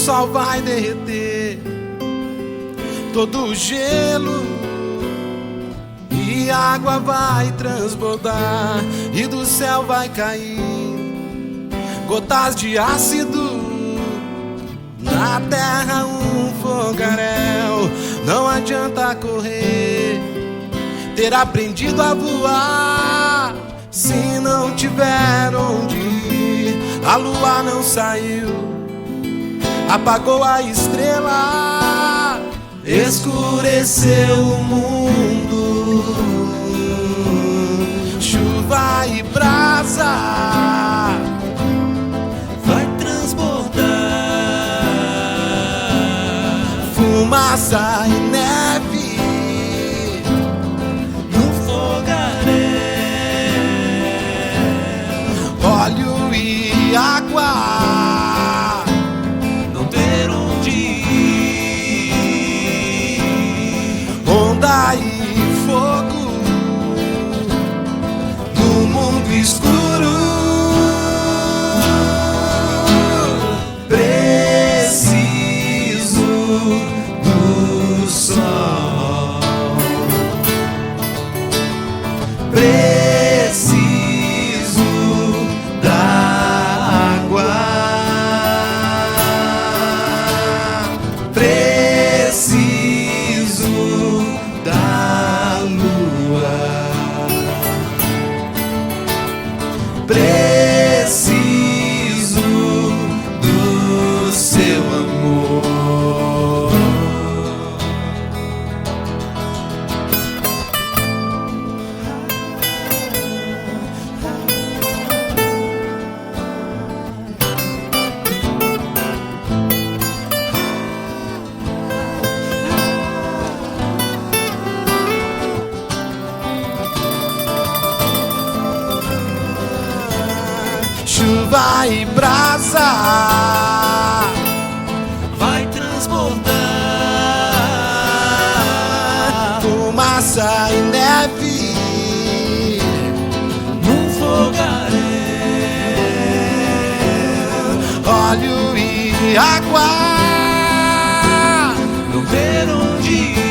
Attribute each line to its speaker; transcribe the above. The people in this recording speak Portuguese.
Speaker 1: sol vai derreter todo o gelo e a água vai transbordar e do céu vai cair gotas de ácido na terra, um fogaréu. Não adianta correr, ter aprendido a voar se não tiver onde ir. A lua não saiu, apagou a estrela, escureceu o mundo. Chuva e brasa vai transbordar, fumaça e neve no fogaréu, óleo e água, não ter onde ir, onda e fogo no mundo escuro. Preciso do sol, preciso da água, preciso da lua, preciso do seu amor. Chuva e brasa vai transbordar, fumaça e neve num fogaréu, óleo e água, não ter onde ir.